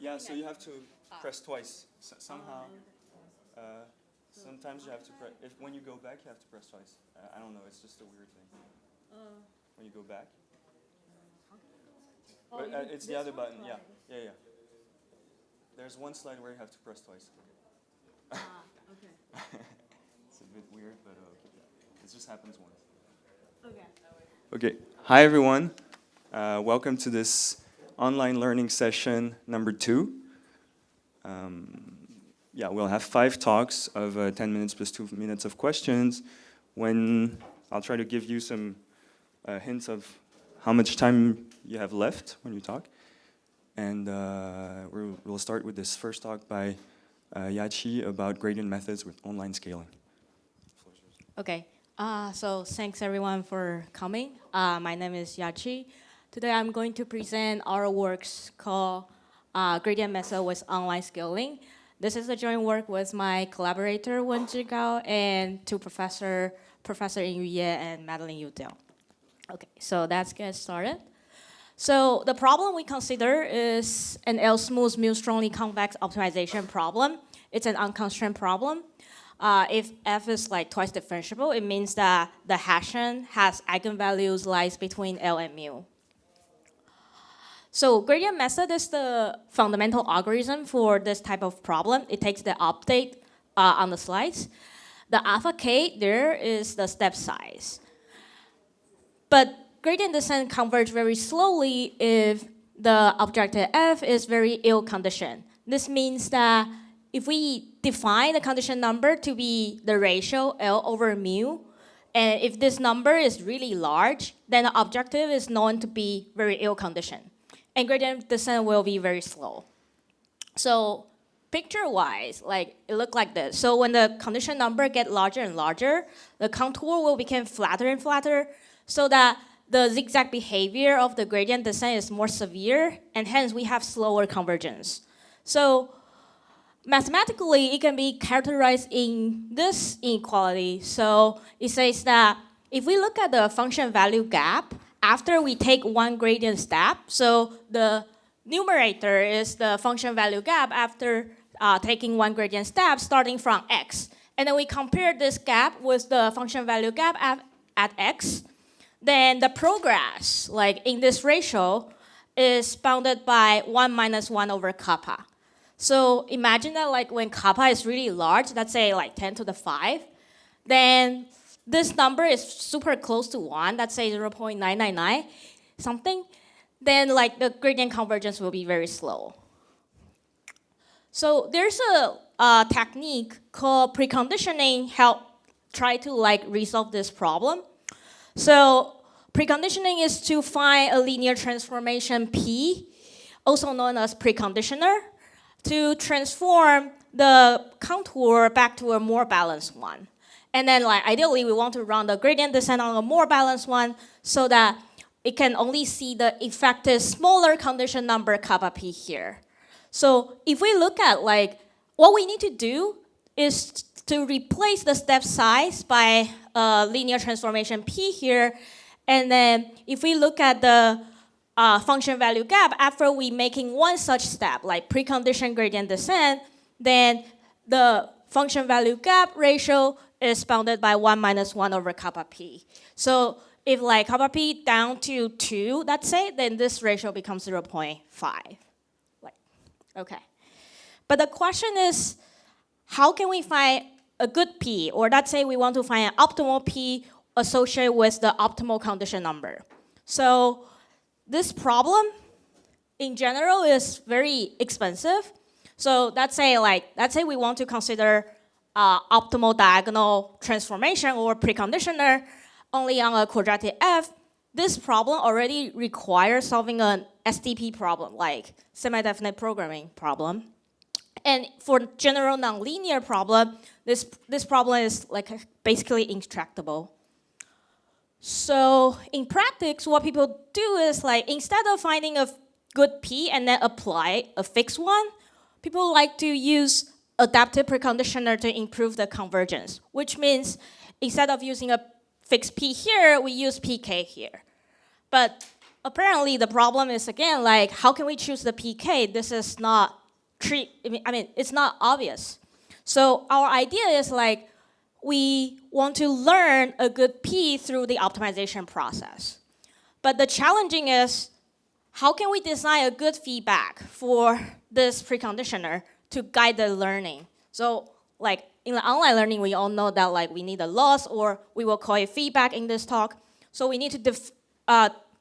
Yeah, so you have to press twice. Somehow, sometimes you have to press. If when you go back, you have to press twice. I don't know. It's just a weird thing. When you go back, but, it's the other button. Yeah, yeah, yeah. There's one slide where you have to press twice. Okay. It's a bit weird, but okay. It just happens once. Okay. Okay. Hi, everyone. Welcome to this online learning session number 2. Yeah, we'll have 5 talks of 10 minutes plus 2 minutes of questions. When I'll try to give you some hints of how much time you have left when you talk. And we'll start with this first talk by Yachi about gradient methods with online scaling. Okay. So thanks everyone for coming. My name is Yachi. Today I'm going to present our works called Gradient Method with Online Scaling. This is a joint work with my collaborator Wen Zhigao and 2 Professor Yin Ye and Madeline Yu Dell. Okay, so let's get started. So the problem we consider is an L-smooth mu-strongly convex optimization problem. It's an unconstrained problem. If f is like twice differentiable, it means that the Hessian has eigenvalues lies between L and mu. So gradient method is the fundamental algorithm for this type of problem. It takes the update on the slides. The alpha k there is the step size. But gradient descent converge very slowly if the objective f is very ill-conditioned. This means that if we define the condition number to be the ratio L over mu, and if this number is really large, then the objective is known to be very ill-conditioned. And gradient descent will be very slow. So picture-wise, like it looked like this. So when the condition number get larger and larger, the contour will become flatter and flatter, so that the zigzag behavior of the gradient descent is more severe, and hence we have slower convergence. So mathematically, it can be characterized in this inequality. So it says that if we look at the function value gap, after we take one gradient step, so the numerator is the function value gap after taking one gradient step starting from x. And then we compare this gap with the function value gap at x. Then the progress, like in this ratio, is bounded by 1 minus 1 over kappa. So imagine that like when kappa is really large, let's say like 10 to the 5, then this number is super close to 1, let's say 0.999 something, then like the gradient convergence will be very slow. So there's a technique called preconditioning help try to like resolve this problem. So preconditioning is to find a linear transformation P, also known as preconditioner, to transform the contour back to a more balanced one. And then like ideally we want to run the gradient descent on a more balanced one so that it can only see the effective smaller condition number kappa p here. So if we look at like what we need to do is to replace the step size by a linear transformation p here. And then if we look at the function value gap, after we making one such step, like precondition gradient descent, then the function value gap ratio is bounded by 1 minus 1 over kappa p. So if like kappa p down to 2, let's say, then this ratio becomes 0.5. Like, okay. But the question is, how can we find a good p? Or let's say we want to find an optimal p associated with the optimal condition number. So this problem, in general, is very expensive. So let's say we want to consider optimal diagonal transformation or preconditioner only on a quadratic f. This problem already requires solving an SDP problem, like semi-definite programming problem. And for general nonlinear problem, this problem is like basically intractable. So in practice, what people do is like instead of finding a good P and then apply a fixed one, people like to use adaptive preconditioner to improve the convergence, which means instead of using a fixed P here, we use PK here. But apparently the problem is again like how can we choose the PK? This is not it's not obvious. So our idea is like we want to learn a good P through the optimization process. But the challenging is how can we design a good feedback for this preconditioner to guide the learning? So like in the online learning, we all know that like we need a loss, or we will call it feedback in this talk. So we need to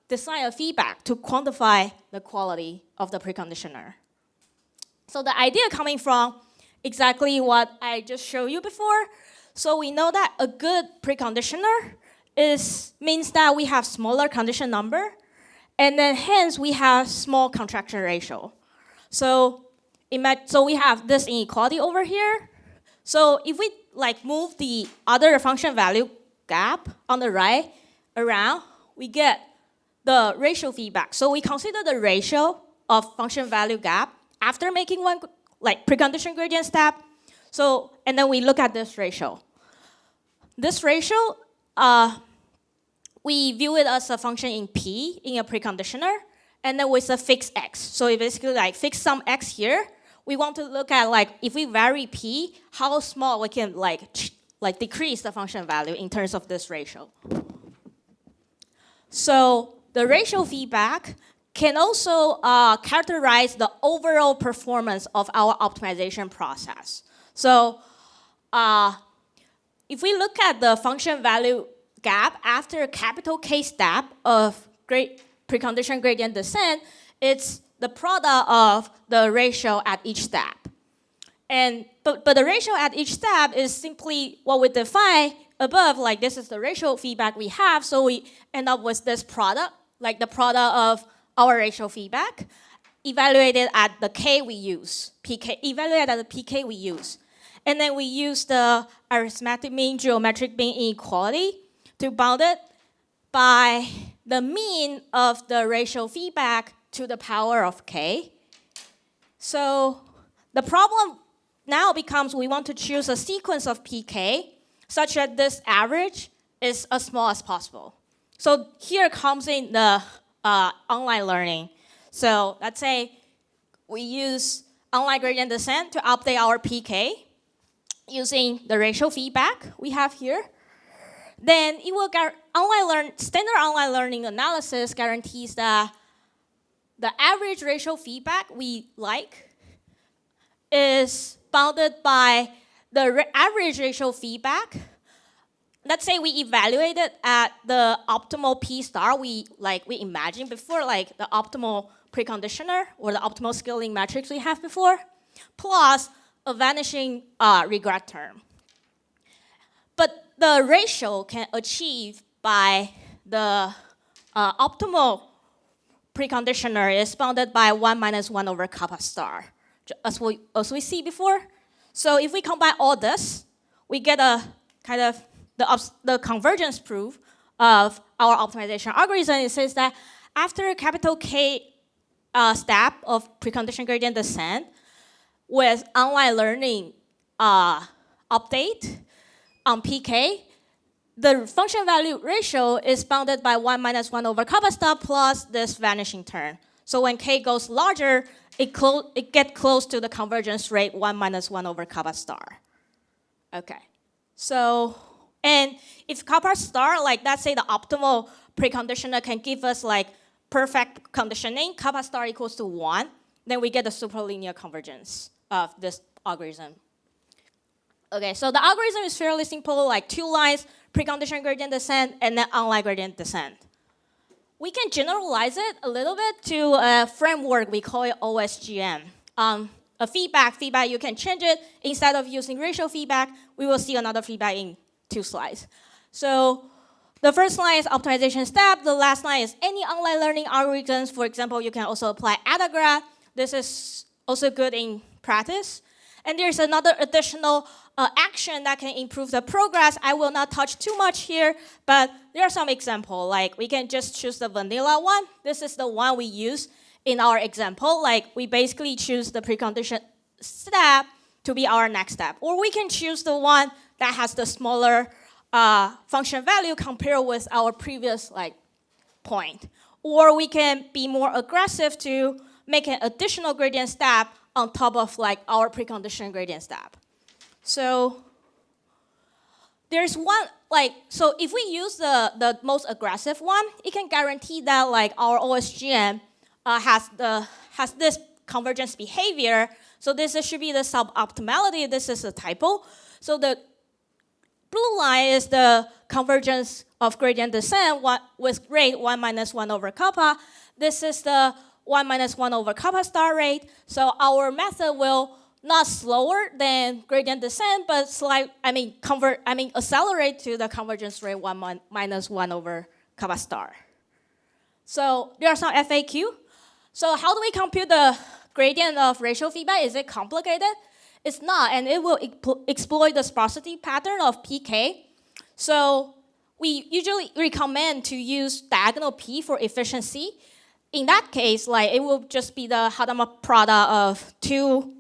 design a feedback to quantify the quality of the preconditioner. So the idea coming from exactly what I just showed you before. So we know that a good preconditioner means that we have smaller condition number, and then hence we have small contraction ratio. So we have this inequality over here. So if we like move the other function value gap on the right around, we get the ratio feedback. So we consider the ratio of function value gap after making one like precondition gradient step. So and then we look at this ratio. This ratio, we view it as a function in P in a preconditioner, and then with a fixed x. So we basically like fix some x here. We want to look at like if we vary P, how small we can like decrease the function value in terms of this ratio. So the ratio feedback can also characterize the overall performance of our optimization process. So if we look at the function value gap after a capital K step of precondition gradient descent, it's the product of the ratio at each step. But the ratio at each step is simply what we define above, like this is the ratio feedback we have, so we end up with this product, like the product of our ratio feedback, evaluated at the K we use, evaluated at the PK we use. And then we use the arithmetic mean geometric mean inequality to bound it by the mean of the ratio feedback to the power of K. So the problem now becomes we want to choose a sequence of PK such that this average is as small as possible. So here comes in the online learning. So let's say we use online gradient descent to update our PK using the ratio feedback we have here. Then it will standard online learning analysis guarantees that the average ratio feedback we like is bounded by the average ratio feedback. Let's say we evaluate it at the optimal P star we imagined before, like the optimal preconditioner or the optimal scaling matrix we have before, plus a vanishing regret term. But the ratio can achieve by the optimal preconditioner is bounded by 1 minus 1 over kappa star, as we see before. So if we combine all this, we get a kind of the convergence proof of our optimization algorithm. It says that after a capital K step of precondition gradient descent with online learning update on PK, the function value ratio is bounded by 1 minus 1 over kappa star plus this vanishing term. So when K goes larger, it gets close to the convergence rate 1 minus 1 over kappa star. Okay. So, and if kappa star, like let's say the optimal preconditioner can give us like perfect conditioning, kappa star equals to 1, then we get the superlinear convergence of this algorithm. Okay, so the algorithm is fairly simple, like 2 lines, precondition gradient descent, and then online gradient descent. We can generalize it a little bit to a framework, we call it OSGM. A feedback, you can change it. Instead of using ratio feedback, we will see another feedback in 2 slides. So the first line is optimization step. The last line is any online learning algorithms. For example, you can also apply AdaGraph. This is also good in practice. And there's another additional action that can improve the progress. I will not touch too much here, but there are some examples. Like we can just choose the vanilla one. This is the one we use in our example. Like we basically choose the precondition step to be our next step. Or we can choose the one that has the smaller function value compared with our previous point. or we can be more aggressive to make an additional gradient step on top of like our preconditioned gradient step. So there's one, like, so if we use the most aggressive one, it can guarantee that like our OSGN has this convergence behavior. So this should be the suboptimality. This is a typo. So the blue line is the convergence of gradient descent with rate 1 minus 1 over kappa. This is the 1 minus 1 over kappa star rate. So our method will not slower than gradient descent, but accelerate to the convergence rate 1 minus 1 over kappa star. So there are some FAQ. So how do we compute the gradient of ratio feedback? Is it complicated? It's not, and it will exploit the sparsity pattern of PK. So we usually recommend to use diagonal P for efficiency. In that case, like it will just be the Hadamard product of two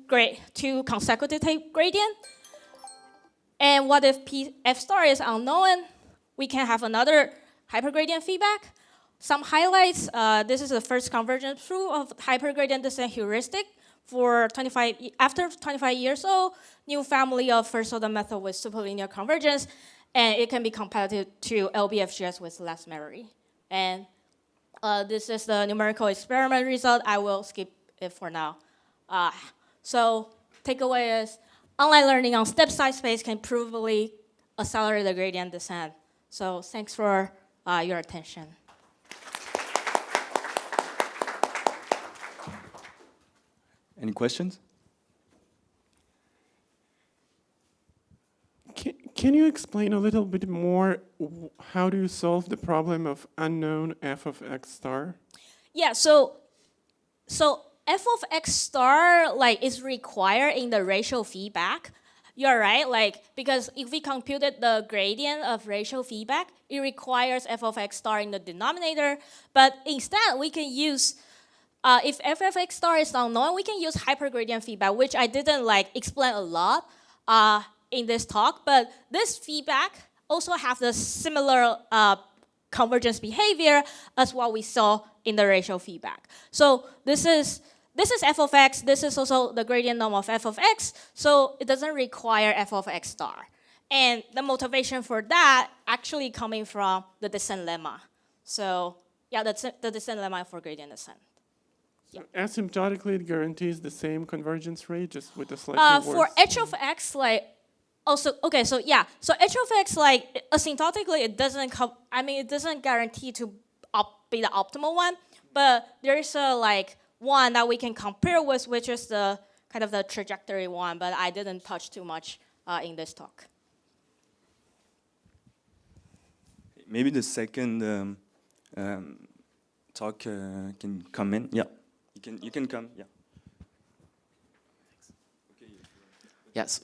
consecutive tape gradient. And what if F star is unknown? We can have another hypergradient feedback. Some highlights, this is the first convergence proof of hypergradient descent heuristic for after 25 years old, new family of first order method with superlinear convergence, and it can be competitive to LBFGS with less memory. And this is the numerical experiment result. I will skip it for now. So takeaway is, online learning on step size space can provably accelerate the gradient descent. So thanks for your attention. Any questions? Can you explain a little bit more how do you solve the problem of unknown f of x star? Yeah, so f of x star like is required in the ratio feedback. You're right, like because if we computed the gradient of ratio feedback, it requires f of x star in the denominator. But instead, we can use if f of x star is unknown, we can use hypergradient feedback, which I didn't like explain a lot in this talk. But this feedback also has the similar convergence behavior as what we saw in the ratio feedback. So this is f of x. This is also the gradient norm of f of x. So it doesn't require f of x star. And the motivation for that actually coming from the descent lemma. So yeah, that's the descent lemma for gradient descent. So asymptotically, it guarantees the same convergence rate, just with a slightly worse. For h of x, like also okay. So yeah, so h of x like asymptotically, it doesn't it doesn't guarantee to be the optimal one, but there is a like one that we can compare with, which is the kind of the trajectory one. But I didn't touch too much in this talk. Maybe the second talk can come in. Yeah. You can come, yeah. Yes,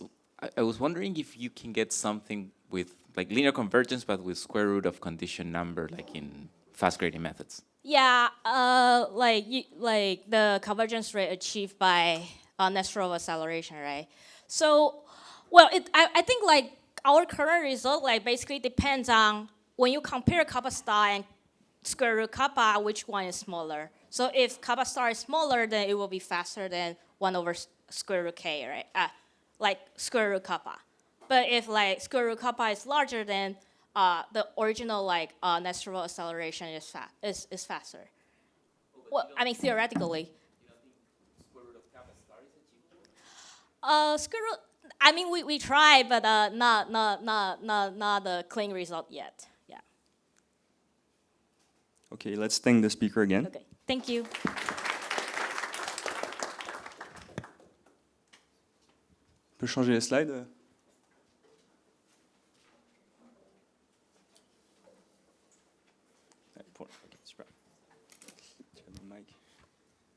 I was wondering if you can get something with like linear convergence, but with square root of condition number, like in fast gradient methods. Yeah, like the convergence rate achieved by Nesterov acceleration, right? So, well, I think like our current result like basically depends on when you compare kappa star and square root kappa, which one is smaller. So if kappa star is smaller, then it will be faster than 1 over square root k, right? Like square root kappa. But if like square root kappa is larger, then the original like Nesterov acceleration is faster. Well, I mean theoretically. You don't think square root of kappa star is achievable? Square root. I mean we tried, but not the clean result yet. Yeah. Okay, let's thank the speaker again. Okay. Thank you. On peut changer les slides? Okay, super. Tu as le mic.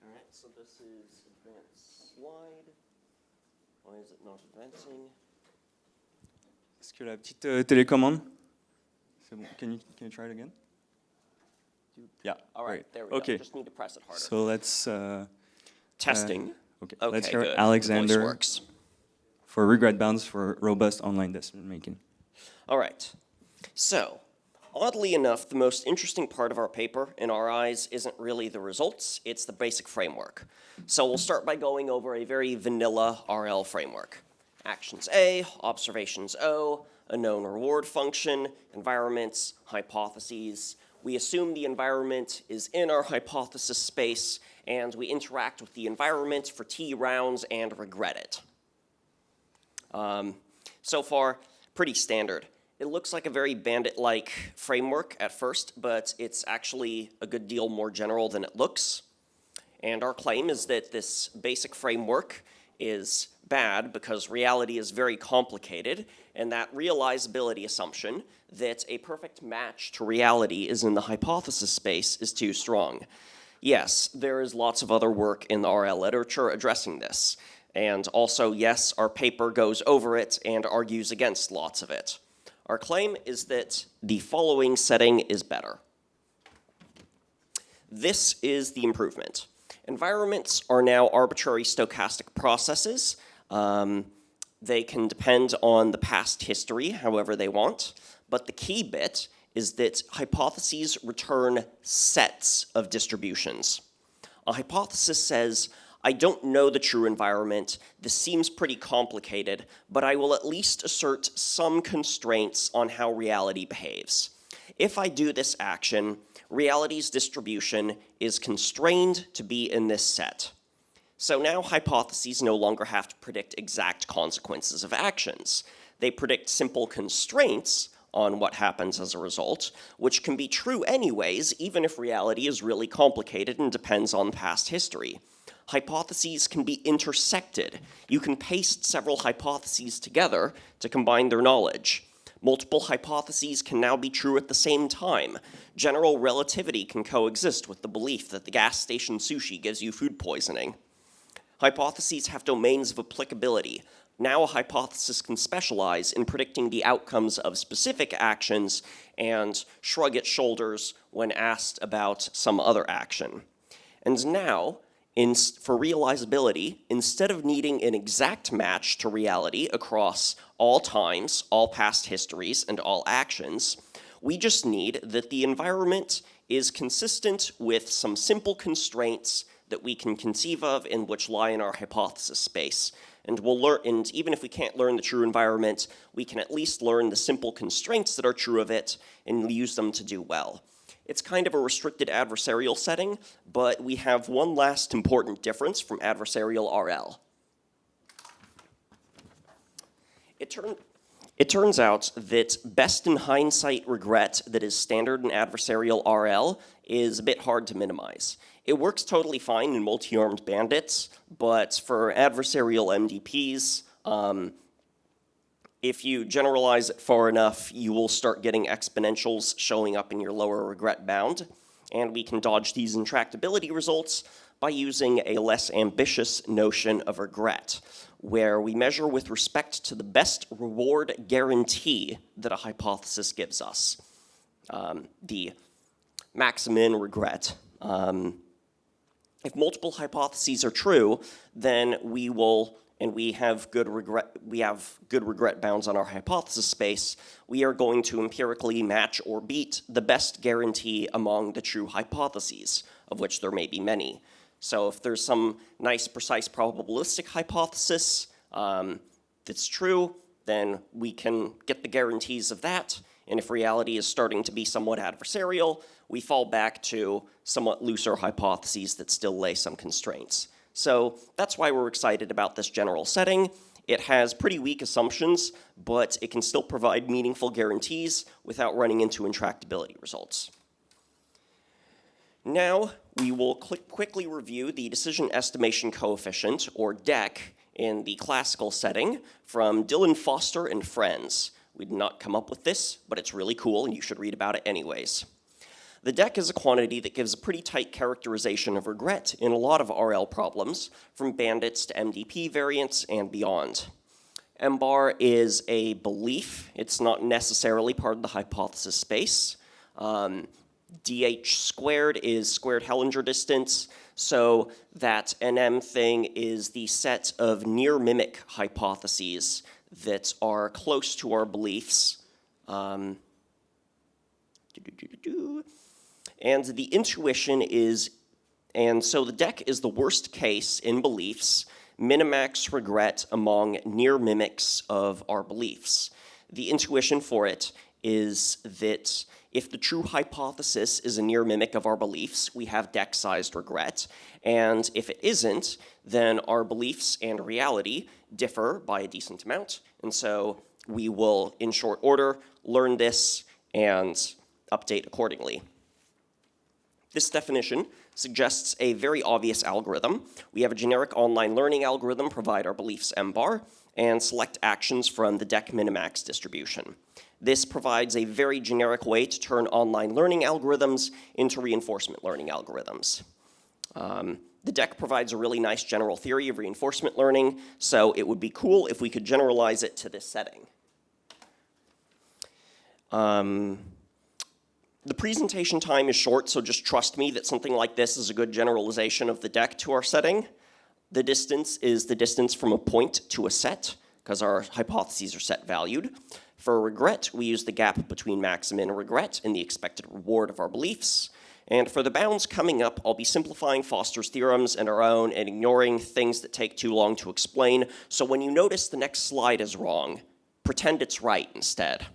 All right, so this is advanced slide. Why is it not advancing? Est-ce que la petite télécommande? C'est bon. Can you try it again? Yeah. All right, great. there we Okay. go. Just need to press it harder. So let's Testing. okay. Okay, Let's hear good. Alexander Voice works. for regret bounds for robust online decision making. All right. So, Oddly enough, the most interesting part of our paper, in our eyes, isn't really the results, it's the basic framework. So we'll start by going over a very vanilla RL framework. Actions A, observations O, a known reward function, environments, hypotheses. We assume the environment is in our hypothesis space, and we interact with the environment for T rounds and regret it. So far, pretty standard. It looks like a very bandit-like framework at first, but it's actually a good deal more general than it looks. And our claim is that this basic framework is bad because reality is very complicated, and that realizability assumption that a perfect match to reality is in the hypothesis space is too strong. Yes, there is lots of other work in the RL literature addressing this. And also, yes, our paper goes over it and argues against lots of it. Our claim is that the following setting is better. This is the improvement. Environments are now arbitrary stochastic processes. They can depend on the past history however they want, but the key bit is that hypotheses return sets of distributions. A hypothesis says, I don't know the true environment, this seems pretty complicated, but I will at least assert some constraints on how reality behaves. If I do this action, reality's distribution is constrained to be in this set. So now hypotheses no longer have to predict exact consequences of actions. They predict simple constraints on what happens as a result, which can be true anyways, even if reality is really complicated and depends on past history. Hypotheses can be intersected. You can paste several hypotheses together to combine their knowledge. Multiple hypotheses can now be true at the same time. General relativity can coexist with the belief that the gas station sushi gives you food poisoning. Hypotheses have domains of applicability. Now a hypothesis can specialize in predicting the outcomes of specific actions and shrug its shoulders when asked about some other action. And now, for realizability, instead of needing an exact match to reality across all times, all past histories, and all actions, we just need that the environment is consistent with some simple constraints that we can conceive of and which lie in our hypothesis space. And we'll learn, and even if we can't learn the true environment, we can at least learn the simple constraints that are true of it and use them to do well. It's kind of a restricted adversarial setting, but we have one last important difference from adversarial RL. It turns out that best in hindsight regret that is standard in adversarial RL is a bit hard to minimize. It works totally fine in multi-armed bandits, but for adversarial MDPs, if you generalize it far enough, you will start getting exponentials showing up in your lower regret bound, and we can dodge these intractability results by using a less ambitious notion of regret, where we measure with respect to the best reward guarantee that a hypothesis gives us, the maximum regret. If multiple hypotheses are true, then we have good regret bounds on our hypothesis space, we are going to empirically match or beat the best guarantee among the true hypotheses, of which there may be many. So if there's some nice, precise probabilistic hypothesis that's true, then we can get the guarantees of that. And if reality is starting to be somewhat adversarial, we fall back to somewhat looser hypotheses that still lay some constraints. So that's why we're excited about this general setting. It has pretty weak assumptions, but it can still provide meaningful guarantees without running into intractability results. Now, we will quickly review the decision estimation coefficient, or DEC, in the classical setting from Dylan Foster and friends. We did not come up with this, but it's really cool, and you should read about it anyways. The DEC is a quantity that gives a pretty tight characterization of regret in a lot of RL problems, from bandits to MDP variants and beyond. M-bar is a belief. It's not necessarily part of the hypothesis space. DH squared is squared Hellinger distance, so that NM thing is the set of near mimic hypotheses that are close to our beliefs. And the intuition is, and so the deck is the worst case in beliefs, minimax regret among near mimics of our beliefs. The intuition for it is that if the true hypothesis is a near mimic of our beliefs, we have deck-sized regret. And if it isn't, then our beliefs and reality differ by a decent amount. And so we will, in short order, learn this and update accordingly. This definition suggests a very obvious algorithm. We have a generic online learning algorithm provide our beliefs M-bar and select actions from the deck minimax distribution. This provides a very generic way to turn online learning algorithms into reinforcement learning algorithms. The deck provides a really nice general theory of reinforcement learning, so it would be cool if we could generalize it to this setting. The presentation time is short, so just trust me that something like this is a good generalization of the deck to our setting. The distance is the distance from a point to a set, because our hypotheses are set valued. For regret, we use the gap between max and min regret and the expected reward of our beliefs. And for the bounds coming up, I'll be simplifying Foster's theorems and our own and ignoring things that take too long to explain. So when you notice the next slide is wrong, pretend it's right instead.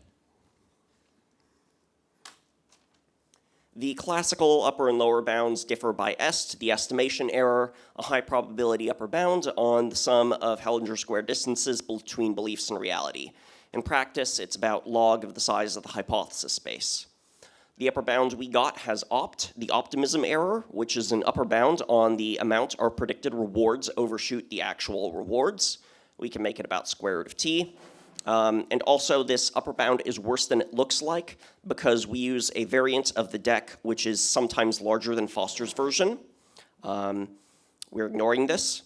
The classical upper and lower bounds differ by est, the estimation error, a high probability upper bound on the sum of Hellinger squared distances between beliefs and reality. In practice, it's about log of the size of the hypothesis space. The upper bound we got has opt, the optimism error, which is an upper bound on the amount our predicted rewards overshoot the actual rewards. We can make it about square root of t. And also this upper bound is worse than it looks like because we use a variant of the deck which is sometimes larger than Foster's version. We're ignoring this.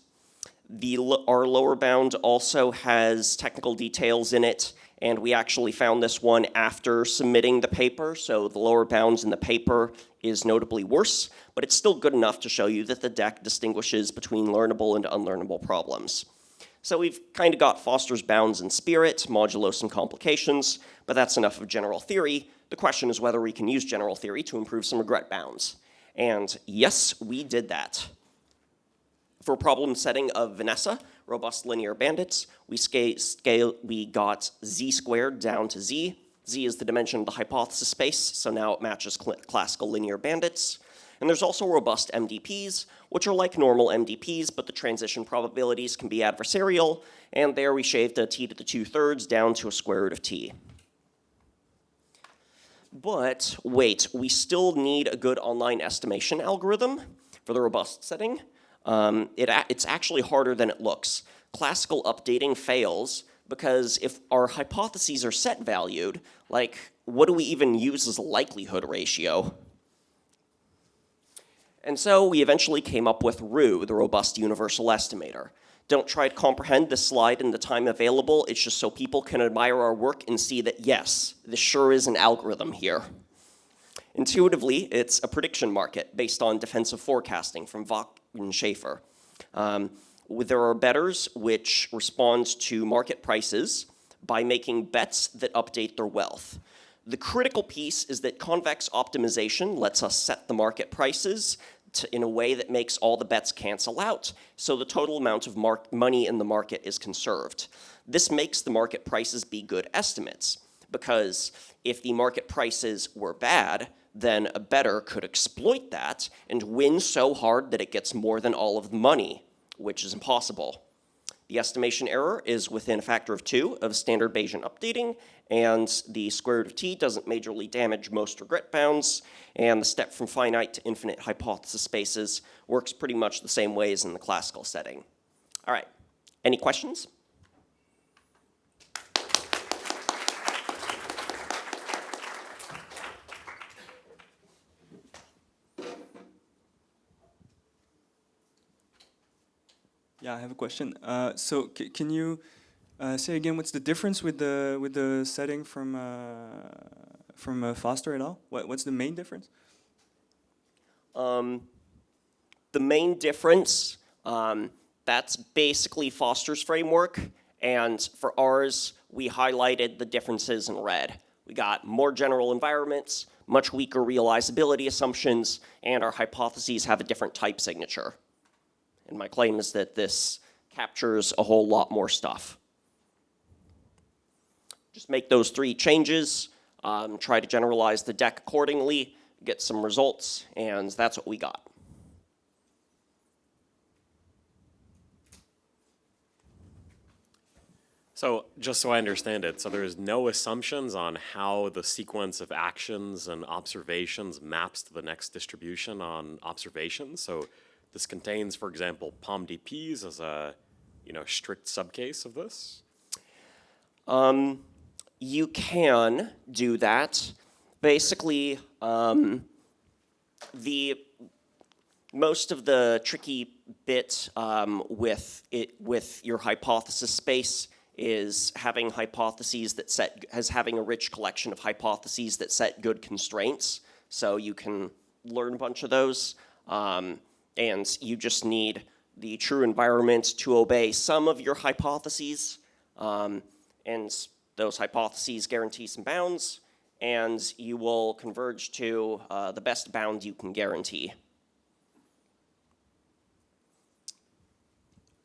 Our lower bound also has technical details in it, and we actually found this one after submitting the paper, so the lower bounds in the paper is notably worse, but it's still good enough to show you that the deck distinguishes between learnable and unlearnable problems. So we've kind of got Foster's bounds in spirit, modulo some complications, but that's enough of general theory. The question is whether we can use general theory to improve some regret bounds. And yes, we did that. For problem setting of Vanessa, robust linear bandits, we got z squared down to z. Z is the dimension of the hypothesis space, so now it matches classical linear bandits. And there's also robust MDPs, which are like normal MDPs, but the transition probabilities can be adversarial, and there we shaved a t to the 2/3 down to a square root of t. But wait, we still need a good online estimation algorithm for the robust setting. It's actually harder than it looks. Classical updating fails because if our hypotheses are set valued, like what do we even use as a likelihood ratio? And so we eventually came up with RU, the robust universal estimator. Don't try to comprehend this slide in the time available. It's just so people can admire our work and see that, yes, this sure is an algorithm here. Intuitively, it's a prediction market based on defensive forecasting from Vogt and Schaefer. There are bettors which respond to market prices by making bets that update their wealth. The critical piece is that convex optimization lets us set the market prices in a way that makes all the bets cancel out, so the total amount of money in the market is conserved. This makes the market prices be good estimates, because if the market prices were bad, then a bettor could exploit that and win so hard that it gets more than all of the money, which is impossible. The estimation error is within a factor of 2 of standard Bayesian updating, and the square root of t doesn't majorly damage most regret bounds, and the step from finite to infinite hypothesis spaces works pretty much the same way as in the classical setting. All right, any questions? Yeah, I have a question. So can you say again what's the difference with the setting from Foster et al? What's the main difference? The main difference, that's basically Foster's framework, and for ours, we highlighted the differences in red. We got more general environments, much weaker realizability assumptions, and our hypotheses have a different type signature. And my claim is that this captures a whole lot more stuff. Just make those 3 changes, try to generalize the deck accordingly, get some results, and that's what we got. So just so I understand it, so there's no assumptions on how the sequence of actions and observations maps to the next distribution on observations. So this contains, for example, POM-DPs as a strict subcase of this? You can do that. Basically, most of the tricky bit with your hypothesis space is having hypotheses that having a rich collection of hypotheses that set good constraints. So you can learn a bunch of those, and you just need the true environment to obey some of your hypotheses, and those hypotheses guarantee some bounds, and you will converge to the best bound you can guarantee.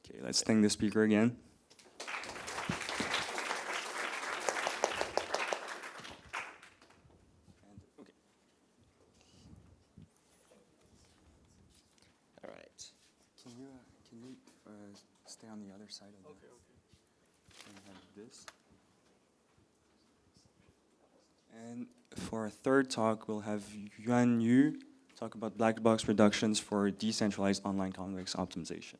Okay, let's thank the speaker again. All right. Can you stay on the other side of the... And have this. And for our third talk, we'll have Yuan Yu talk about black box reductions for decentralized online convex optimization.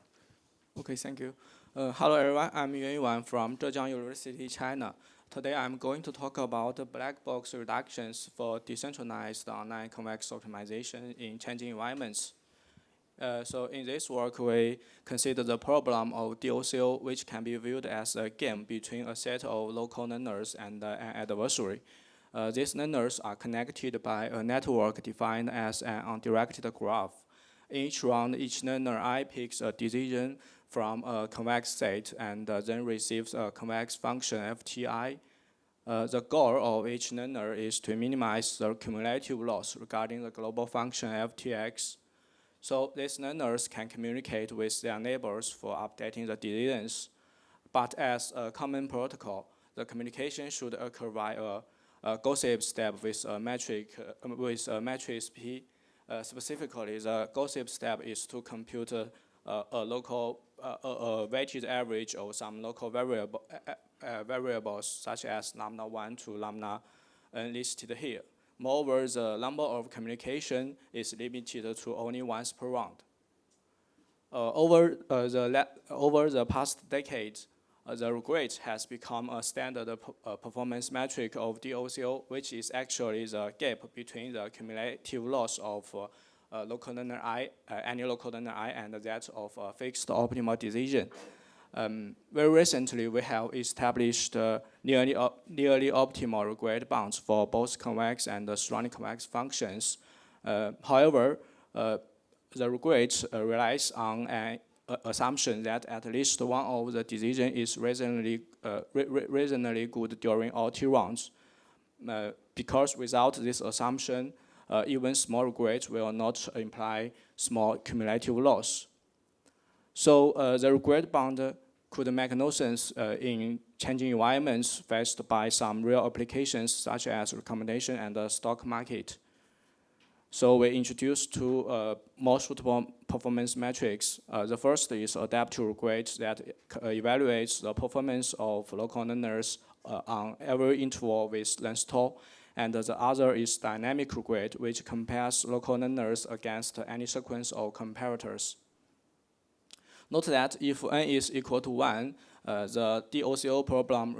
Okay, thank you. Hello everyone, I'm Yuan Yuan from Zhejiang University, China. Today I'm going to talk about black box reductions for decentralized online convex optimization in changing environments. So in this work, we consider the problem of DOCO, which can be viewed as a game between a set of local learners and an adversary. These learners are connected by a network defined as an undirected graph. In each round, each learner I picks a decision from a convex set and then receives a convex function FTI. The goal of each learner is to minimize the cumulative loss regarding the global function FTX. So these learners can communicate with their neighbors for updating the decisions. But as a common protocol, the communication should occur via a gossip step with a matrix P. Specifically, the gossip step is to compute a local weighted average of some local variables such as lambda 1 to lambda n listed here. Moreover, the number of communication is limited to only once per round. Over the past decade, the regret has become a standard performance metric of DOCO, which is actually the gap between the cumulative loss of local learner I, any local learner I, and that of a fixed optimal decision. Very recently, we have established nearly optimal regret bounds for both convex and surrounding convex functions. However, the regret relies on an assumption that at least one of the decisions is reasonably good during all T rounds. Because without this assumption, even small regrets will not imply small cumulative loss. So the regret bound could make no sense in changing environments faced by some real applications such as recommendation and the stock market. So we introduced two more suitable performance metrics. The first is adaptive regret that evaluates the performance of local learners on every interval with length tau. And the other is dynamic regret, which compares local learners against any sequence of comparators. Note that if n is equal to 1, the DOCO problem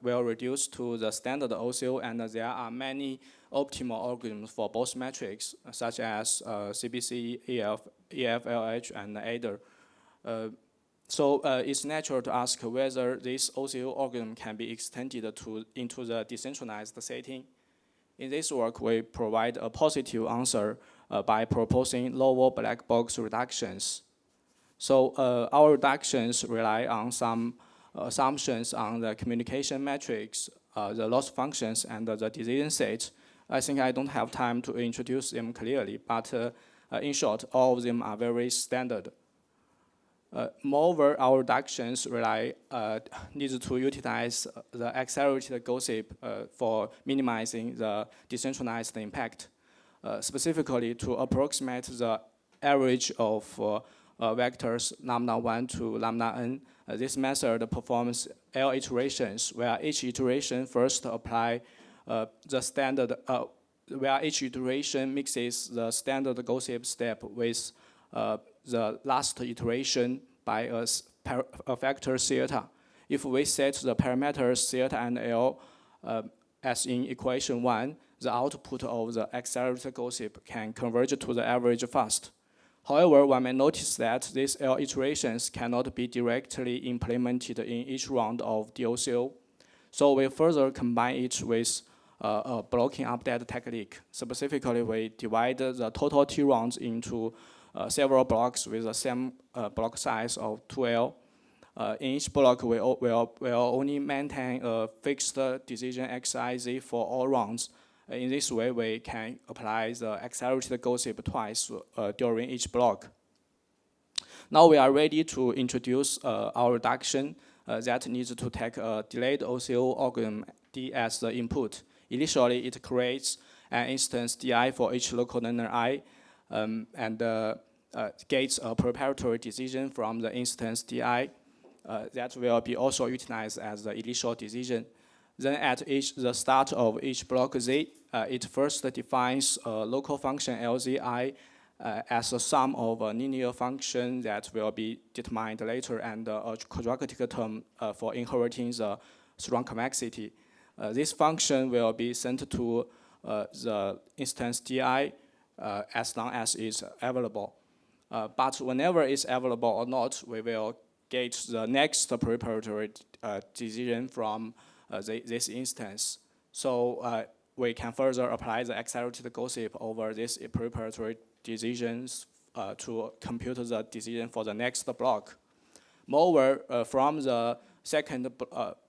will reduce to the standard OCO, and there are many optimal algorithms for both metrics, such as CBC, EFLH, and ADER. So it's natural to ask whether this OCO algorithm can be extended into the decentralized setting. In this work, we provide a positive answer by proposing lower black box reductions. So our reductions rely on some assumptions on the communication metrics the loss functions and the decision set. I think I don't have time to introduce them clearly, but in short, all of them are very standard. Moreover, our reductions need to utilize the accelerated gossip for minimizing the decentralized impact, specifically to approximate the average of vectors lambda 1 to lambda n. This method performs L iterations, where each iteration first apply the standard, where each iteration mixes the standard gossip step with the last iteration by a factor theta. If we set the parameters theta and L as in equation 1, the output of the accelerated gossip can converge to the average fast. However, one may notice that these L iterations cannot be directly implemented in each round of DOCO. So we further combine it with a blocking update technique. Specifically, we divide the total T rounds into several blocks with the same block size of 2L. In each block, we will only maintain a fixed decision XIZ for all rounds. In this way, we can apply the accelerated gossip twice during each block. Now we are ready to introduce our reduction that needs to take a delayed OCO algorithm D as the input. Initially, it creates an instance DI for each local learner I, and gets a preparatory decision from the instance DI that will be also utilized as the initial decision. Then at the start of each block Z, it first defines a local function LZI as a sum of a linear function that will be determined later and a quadratic term for inheriting the strong convexity. This function will be sent to the instance DI as long as it's available. But whenever it's available or not, we will get the next preparatory decision from this instance. So we can further apply the accelerated gossip over these preparatory decisions to compute the decision for the next block. Moreover, from the second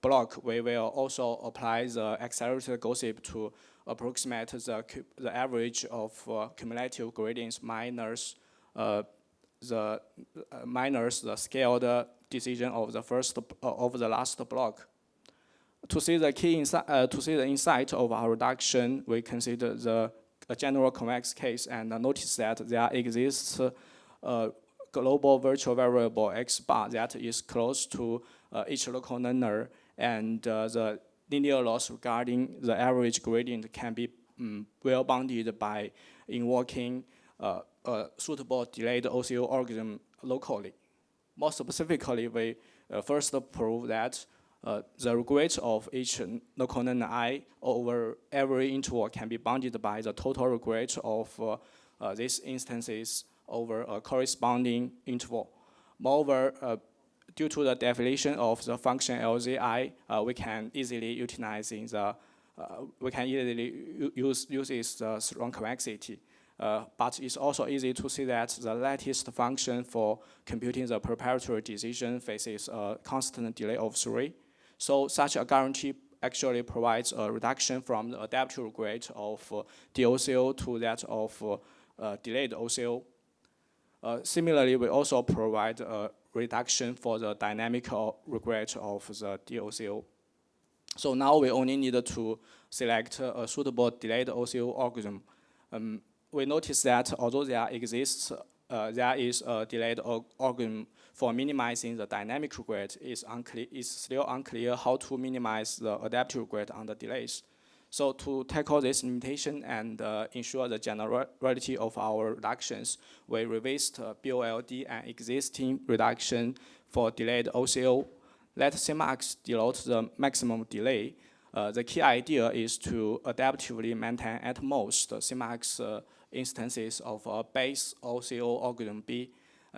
block, we will also apply the accelerated gossip to approximate the average of cumulative gradients minus the scaled decision of the last block. To see the insight of our reduction, we consider the general convex case and notice that there exists a global virtual variable x bar that is close to each local learner, and the linear loss regarding the average gradient can be well bounded by invoking a suitable delayed OCO algorithm locally. More specifically, we first prove that the regret of each local learner I over every interval can be bounded by the total regret of these instances over a corresponding interval. Moreover, due to the definition of the function LZI, we can easily use its strong convexity. But it's also easy to see that the latest function for computing the preparatory decision faces a constant delay of 3. So such a guarantee actually provides a reduction from the adaptive regret of DOCO to that of delayed OCO. Similarly, we also provide a reduction for the dynamic regret of the DOCO. So now we only need to select a suitable delayed OCO algorithm. We notice that although there is a delayed algorithm for minimizing the dynamic regret, it's still unclear how to minimize the adaptive regret on the delays. So to tackle this limitation and ensure the generality of our reductions, we revised BOLD and existing reduction for delayed OCO. Let Cmax denote the maximum delay. The key idea is to adaptively maintain at most Cmax instances of a base OCO algorithm B,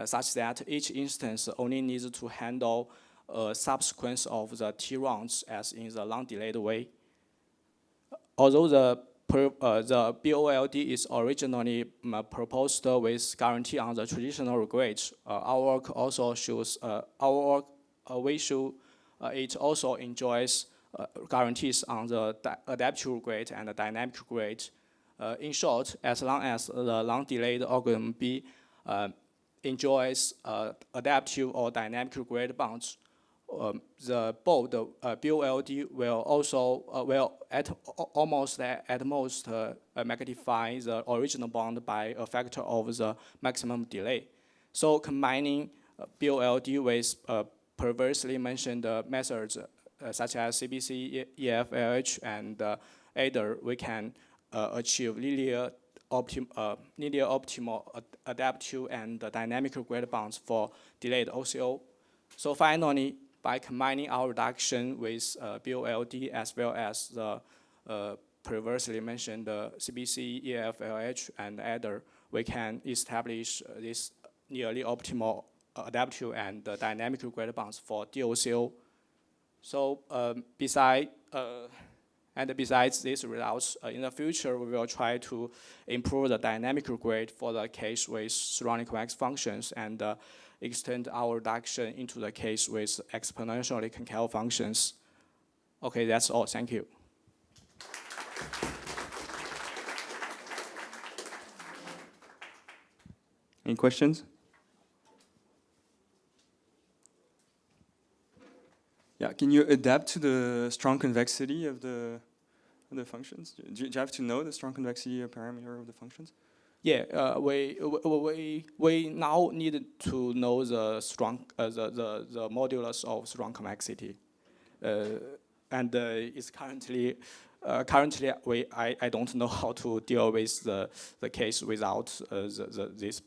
such that each instance only needs to handle a subsequence of the T rounds as in the long-delayed way. Although the BOLD is originally proposed with guarantee on the traditional regret, our work also shows it also enjoys guarantees on the adaptive gradient and the dynamic gradient. In short, as long as the long-delayed algorithm B enjoys adaptive or dynamic gradient bounds, the bold BOLD will also almost at most magnify the original bound by a factor of the maximum delay. So combining BOLD with previously mentioned methods such as CBC, EFLH, and ADER, we can achieve linear optimal adaptive and dynamic gradient bounds for delayed OCO. So finally, by combining our reduction with BOLD as well as the previously mentioned CBC, EFLH, and ADER, we can establish this nearly optimal adaptive and dynamic gradient bounds for DOCO. So besides these results, in the future we will try to improve the dynamic gradient for the case with surrounding convex functions and extend our reduction into the case with exponentially concave functions. Okay, that's all. Thank you. Any questions? Yeah, can you adapt to the strong convexity of the functions? Do you have to know the strong convexity parameter of the functions? Yeah, we now need to know the strong the modulus of strong convexity, and it's currently I don't know how to deal with the case without this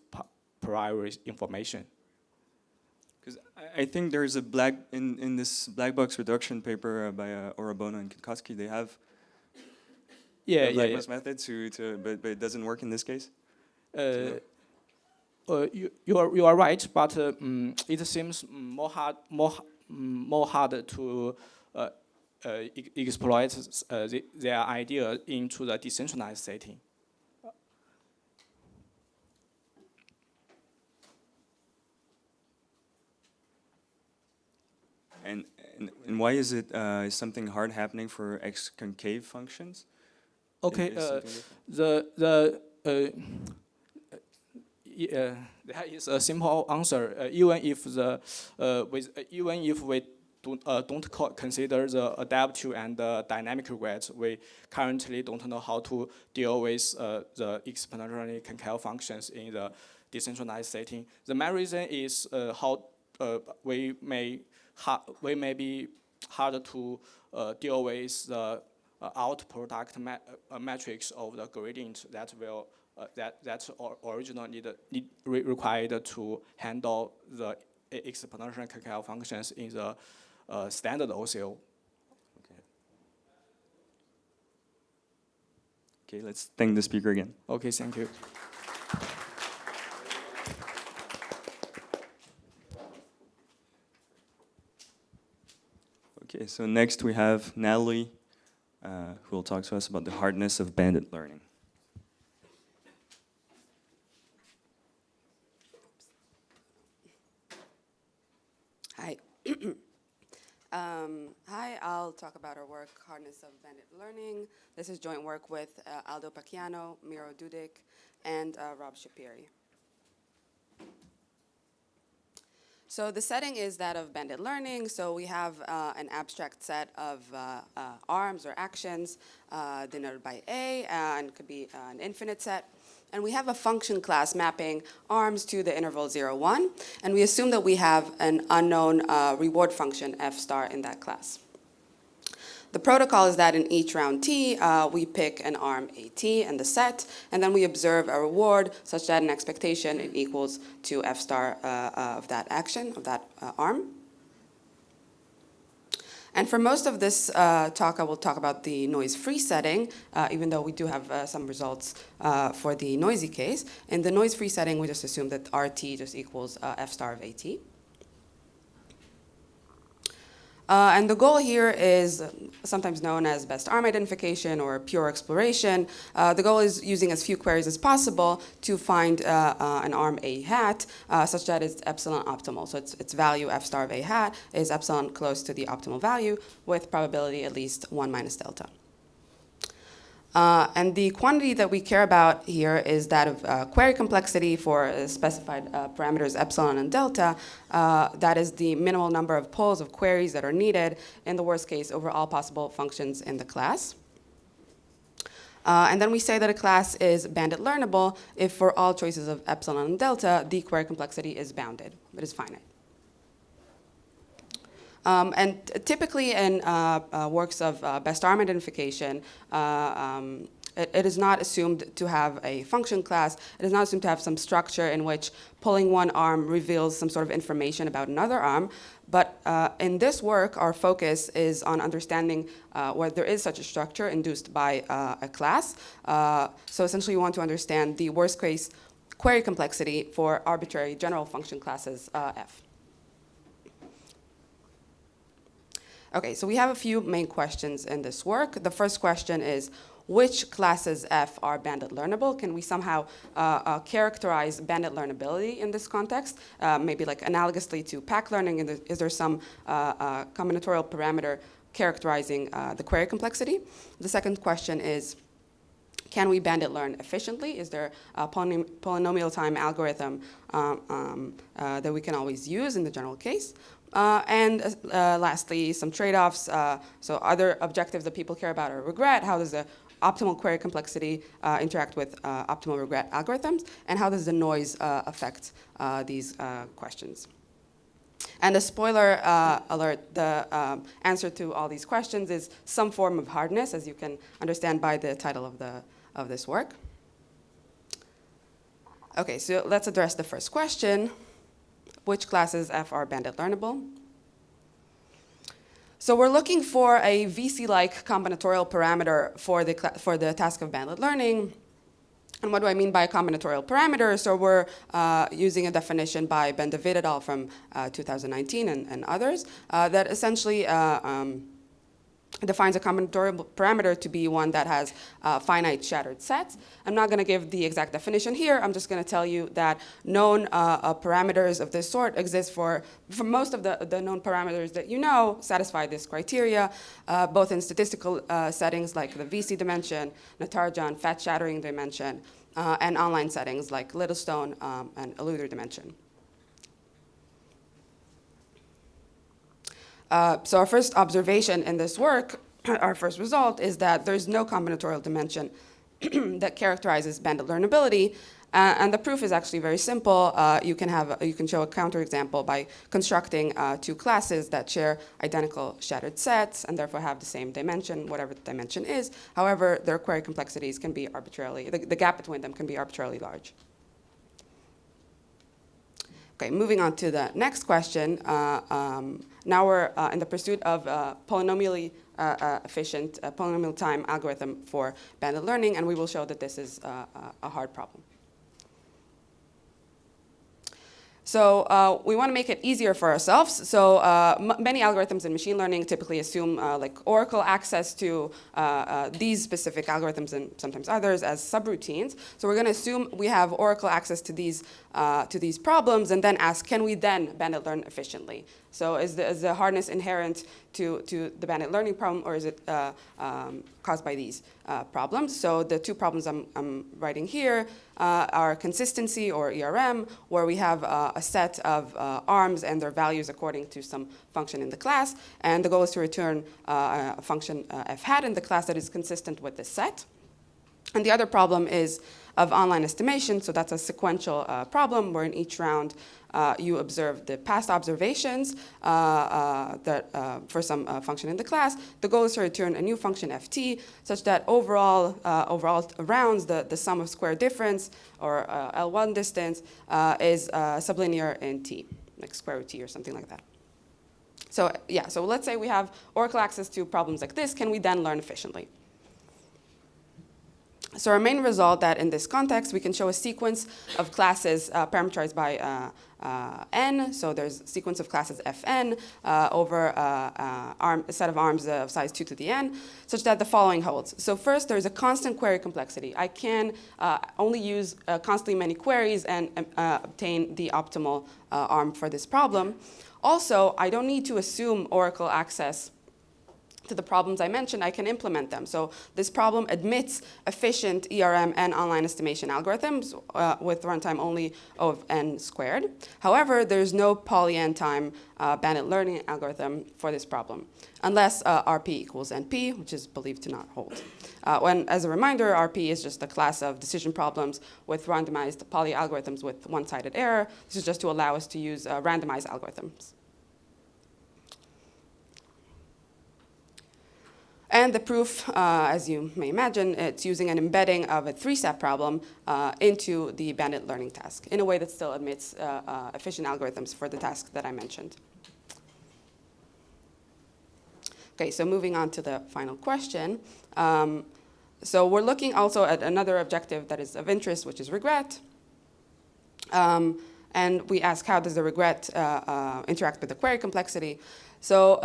prior information. Because I think there's a in this black box reduction paper by Orabono and Kitkowski, they have the black box method but it doesn't work in this case. You are right, but it seems more hard to exploit their idea into the decentralized setting. And why is it is something hard happening for X concave functions? Okay, there is a simple answer. Even if we don't consider the adaptive and dynamic gradients, we currently don't know how to deal with the exponentially concave functions in the decentralized setting. The main reason is how we may be harder to deal with the out product matrix of the gradient that will that's originally required to handle the exponential concave functions in the standard OCO. Okay, let's thank the speaker again. Okay, thank you. Okay, so next we have Natalie, who will talk to us about the hardness of bandit learning. Hi. Hi, I'll talk about our work, Hardness of Bandit Learning. This is joint work with Aldo Pacchiano, Miro Dudik, and Rob Shapiri. So the setting is that of bandit learning. So we have an abstract set of arms or actions denoted by A, and could be an infinite set. And we have a function class mapping arms to the interval 0, 1. And we assume that we have an unknown reward function f star in that class. The protocol is that in each round T, we pick an arm AT in the set, and then we observe a reward such that an expectation it equals to f star of that action, of that arm. And for most of this talk, I will talk about the noise-free setting, even though we do have some results for the noisy case. In the noise-free setting, we just assume that RT just equals f star of AT. And the goal here is sometimes known as best arm identification or pure exploration. The goal is using as few queries as possible to find an arm A hat such that it's epsilon optimal. So its value f star of A hat is epsilon close to the optimal value with probability at least 1 minus delta. And the quantity that we care about here is that of query complexity for specified parameters epsilon and delta. That is the minimal number of polls of queries that are needed in the worst case over all possible functions in the class. And then we say that a class is bandit learnable if for all choices of epsilon and delta, the query complexity is bounded, it is finite. And typically in works of best arm identification, it is not assumed to have a function class. It is not assumed to have some structure in which pulling one arm reveals some sort of information about another arm. But in this work, our focus is on understanding whether there is such a structure induced by a class. So essentially, we want to understand the worst case query complexity for arbitrary general function classes F. Okay, so we have a few main questions in this work. The first question is, which classes F are bandit learnable? Can we somehow characterize bandit learnability in this context? Maybe like analogously to pack learning, is there some combinatorial parameter characterizing the query complexity? The second question is, can we bandit learn efficiently? Is there a polynomial time algorithm that we can always use in the general case? And lastly, some trade-offs. So other objectives that people care about are regret. How does the optimal query complexity interact with optimal regret algorithms? And how does the noise affect these questions? And a spoiler alert, the answer to all these questions is some form of hardness, as you can understand by the title of this work. Okay, so let's address the first question. Which classes F are bandit learnable? So we're looking for a VC-like combinatorial parameter for the task of bandit learning. And what do I mean by a combinatorial parameter? So we're using a definition by Ben David et al. From 2019 and others that essentially defines a combinatorial parameter to be one that has finite shattered sets. I'm not going to give the exact definition here. I'm just going to tell you that known parameters of this sort exist for most of the known parameters that you know satisfy this criteria, both in statistical settings like the VC dimension, Natarajan fat shattering dimension, and online settings like Littlestone and Eluder dimension. So our first observation in this work, our first result, is that there's no combinatorial dimension that characterizes bandit learnability. And the proof is actually very simple. You can show a counterexample by constructing two classes that share identical shattered sets and therefore have the same dimension, whatever the dimension is. However, their query complexities can be arbitrarily, the gap between them can be arbitrarily large. Okay, moving on to the next question. Now we're in the pursuit of polynomially efficient polynomial time algorithm for bandit learning, and we will show that this is a hard problem. So we want to make it easier for ourselves. So many algorithms in machine learning typically assume like Oracle access to these specific algorithms and sometimes others as subroutines. So we're going to assume we have Oracle access to these problems and then ask, can we then bandit learn efficiently? So is the hardness inherent to the bandit learning problem, or is it caused by these problems? So the two problems I'm writing here are consistency, or ERM, where we have a set of arms and their values according to some function in the class. And the goal is to return a function f hat in the class that is consistent with this set. And the other problem is of online estimation. So that's a sequential problem where in each round you observe the past observations for some function in the class. The goal is to return a new function ft such that overall rounds, the sum of square difference, or L1 distance, is sublinear in t, like square root t or something like that. So yeah, so let's say we have Oracle access to problems like this. Can we then learn efficiently? So our main result that in this context, we can show a sequence of classes parameterized by n. So there's a sequence of classes fn over a set of arms of size 2 to the n, such that the following holds. So first, there's a constant query complexity. I can only use constantly many queries and obtain the optimal arm for this problem. Also, I don't need to assume Oracle access to the problems I mentioned. I can implement them. So this problem admits efficient ERM and online estimation algorithms with runtime only of n squared. However, there's no poly-n time bandit learning algorithm for this problem, unless RP equals NP, which is believed to not hold. As a reminder, RP is just a class of decision problems with randomized poly algorithms with one-sided error. This is just to allow us to use randomized algorithms. And the proof, as you may imagine, it's using an embedding of a three-step problem into the bandit learning task in a way that still admits efficient algorithms for the task that I mentioned. Okay, so moving on to the final question. So we're looking also at another objective that is of interest, which is regret. And we ask, how does the regret interact with the query complexity? So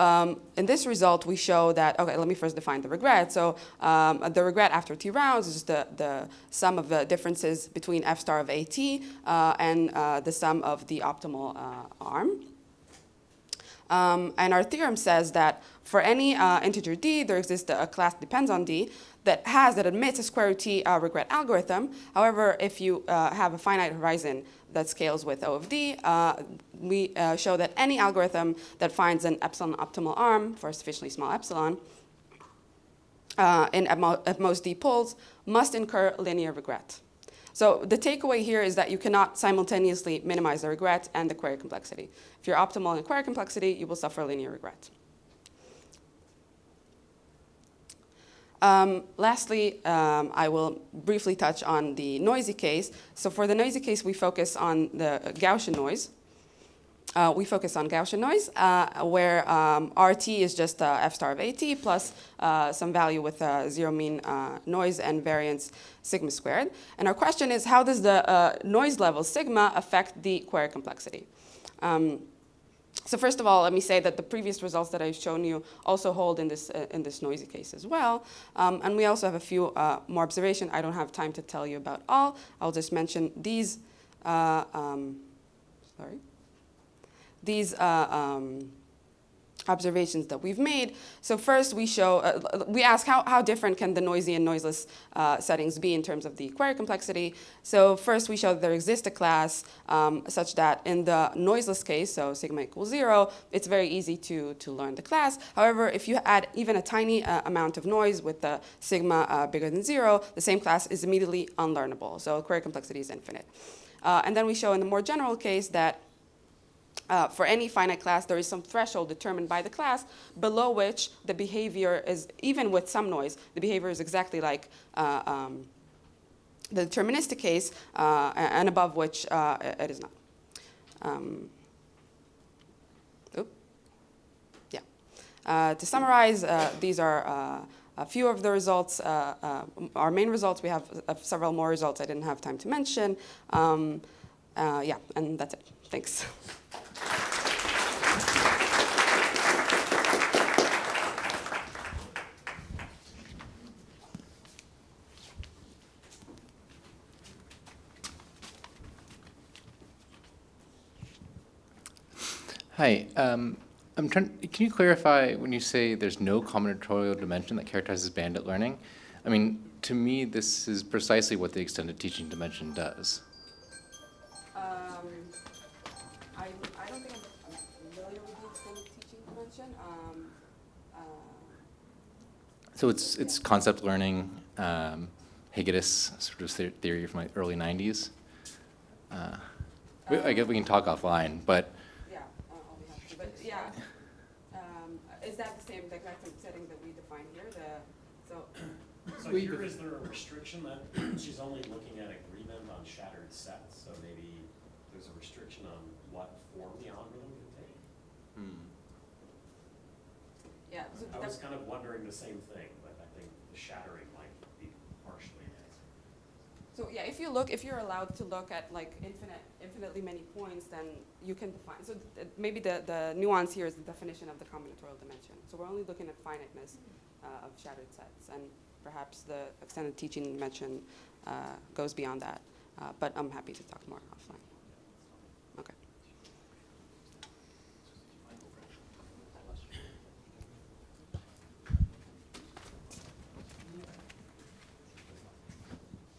in this result, we show that, okay, let me first define the regret. So the regret after t rounds is just the sum of the differences between f star of at and the sum of the optimal arm. And our theorem says that for any integer d, there exists a class depends on d that admits a square root t regret algorithm. However, if you have a finite horizon that scales with O of d, we show that any algorithm that finds an epsilon optimal arm for a sufficiently small epsilon in at most d poles must incur linear regret. So the takeaway here is that you cannot simultaneously minimize the regret and the query complexity. If you're optimal in the query complexity, you will suffer linear regret. Lastly, I will briefly touch on the noisy case. So for the noisy case, we focus on the Gaussian noise. Where RT is just f star of AT plus some value with zero mean noise and variance sigma squared. And our question is, how does the noise level sigma affect the query complexity? So first of all, let me say that the previous results that I've shown you also hold in this noisy case as well. And we also have a few more observations. I don't have time to tell you about all. I'll just mention these. These observations that we've made. So first we show, we ask how different can the noisy and noiseless settings be in terms of the query complexity. So first we show that there exists a class such that in the noiseless case, so sigma equals 0, it's very easy to learn the class. However, if you add even a tiny amount of noise with the sigma bigger than 0, the same class is immediately unlearnable. So query complexity is infinite. And then we show in the more general case that for any finite class, there is some threshold determined by the class below which the behavior is, even with some noise, the behavior is exactly like the deterministic case, and above which it is not. To summarize, these are a few of the results, our main results. We have several more results I didn't have time to mention. And that's it. Thanks. Hi. Can you clarify when you say there's no combinatorial dimension that characterizes bandit learning? I mean, to me, this is precisely what the extended teaching dimension does. I don't think I'm familiar with the extended teaching dimension. So it's concept learning, Hegedus sort of theory from the early 90s. I guess we can talk offline, but Yeah, I'll be happy to. But yeah, is that the same exact setting that we define here? So here, is there a restriction that she's only looking at agreement on shattered sets? So maybe there's a restriction on what form the algorithm can take? Yeah. So I was kind of wondering the same thing, but I think the shattering might be partially answered. So yeah, if you're allowed to look at like infinitely many points, then you can define. So maybe the nuance here is the definition of the combinatorial dimension. So we're only looking at finiteness of shattered sets, and perhaps the extended teaching dimension goes beyond that. But I'm happy to talk more offline. Okay.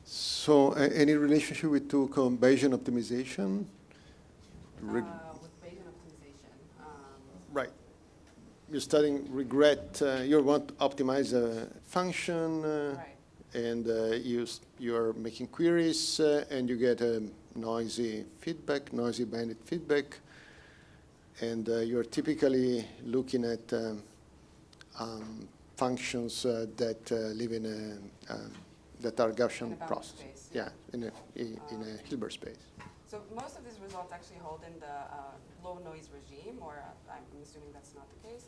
So any relationship with Bayesian optimization? With Bayesian optimization. Right. You're studying regret. You want to optimize a function, Right. and you're making queries, and you get a noisy banded feedback, and you're typically looking at functions that live in a that are Gaussian In a bounded process. space, Yeah, in a Hilbert space. So most of these results actually hold in the low noise regime, or I'm assuming that's not the case.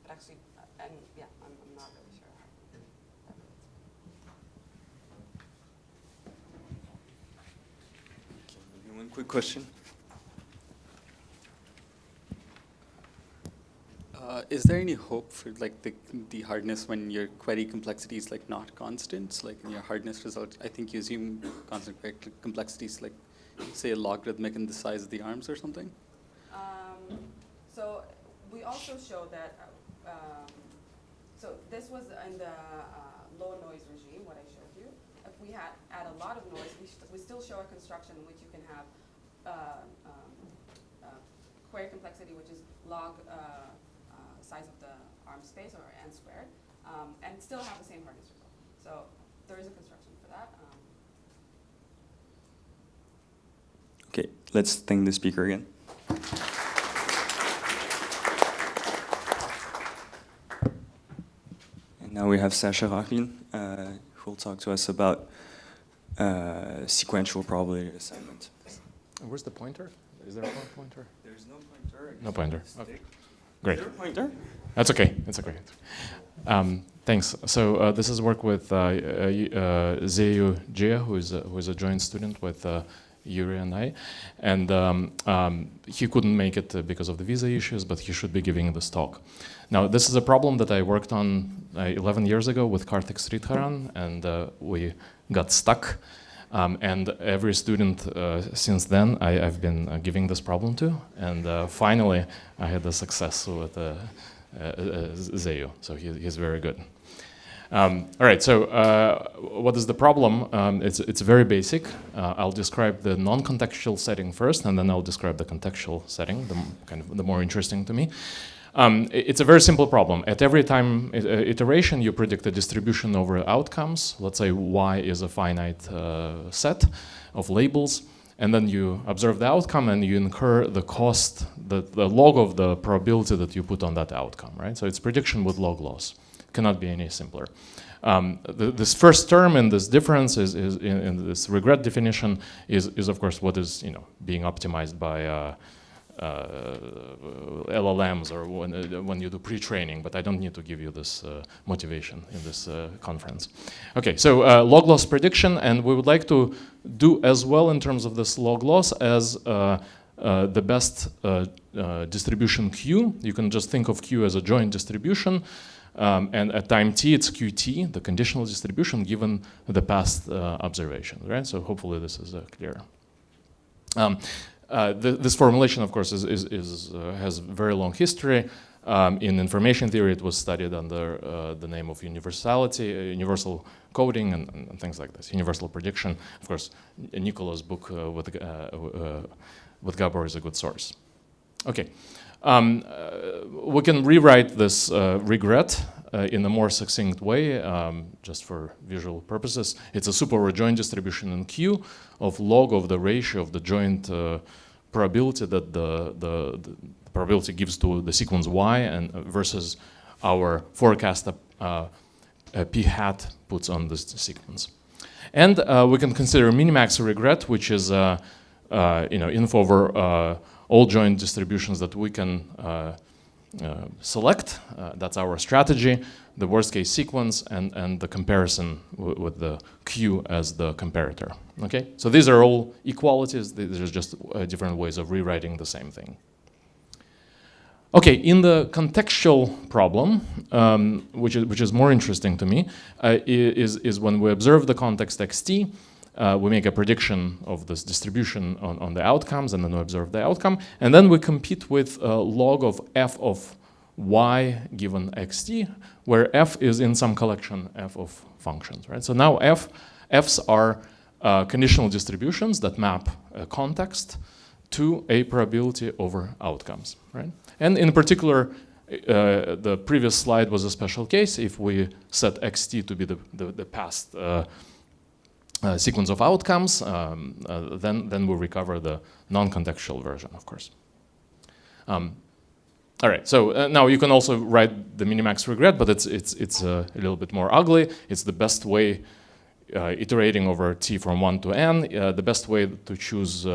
But actually, and yeah, I'm not really sure. One quick question. Is there any hope for like the hardness when your query complexity is like not constants? Like in your hardness result, I think you assume constant query complexities like say logarithmic in the size of the arms or something? So we also show that, so this was in the low noise regime, what I showed you. If we add a lot of noise, we still show a construction in which you can have query complexity, which is log size of the arm space, or n squared, and still have the same hardness result. So there is a construction for that. Okay, let's thank the speaker again. And now we have Sasha Rachlin, who will talk to us about sequential probability assignment. Where's the pointer? Is there a pointer? There's no pointer. No pointer. Okay. Okay. Great. Is there a pointer? That's okay. It's okay. Thanks. So this is work with Zeyu Jia, who is a joint student with Yuri and I, and he couldn't make it because of the visa issues, but he should be giving this talk. Now, this is a problem that I worked on 11 years ago with Karthik Sridharan, and we got stuck. And every student since then I've been giving this problem to, and finally I had a success with Zeyu, so he's very good. All right, so what is the problem? It's very basic. I'll describe the non-contextual setting first, and then I'll describe the contextual setting, the more interesting to me. It's a very simple problem. At every time iteration, you predict a distribution over outcomes. Let's say Y is a finite set of labels, and then you observe the outcome and you incur the cost, the log of the probability that you put on that outcome, right? So it's prediction with log loss. Cannot be any simpler. This first term in this difference is in this regret definition is of course what is being optimized by LLMs or when you do pre-training, but I don't need to give you this motivation in this conference. Okay, so log loss prediction, and we would like to do as well in terms of this log loss as the best distribution Q. You can just think of Q as a joint distribution, and at time t it's Qt, the conditional distribution given the past observation, right? So hopefully this is clear. This formulation, of course, has very long history. In information theory, it was studied under the name of universality, universal coding, and things like this. Universal prediction. Of course, Nicola's book with Gabor is a good source. Okay, we can rewrite this regret in a more succinct way, just for visual purposes. It's a super joint distribution in Q of log of the ratio of the joint probability that the probability gives to the sequence Y and versus our forecast p hat puts on this sequence. And we can consider minimax regret, which is info over all joint distributions that we can select, that's our strategy, the worst case sequence, and the comparison with the Q as the comparator. Okay, so these are all equalities. These are just different ways of rewriting the same thing. Okay, in the contextual problem, which is more interesting to me, is when we observe the context xt, we make a prediction of this distribution on the outcomes, and then we observe the outcome, and then we compete with log of f of y given xt, where f is in some collection f of functions, right? So now f's are conditional distributions that map a context to a probability over outcomes, right? And in particular, the previous slide was a special case. If we set xt to be the past sequence of outcomes, then we recover the non-contextual version, of course. All right, so now you can also write the minimax regret, but it's a little bit more ugly. It's the best way, iterating over t from 1 to n, the best way to choose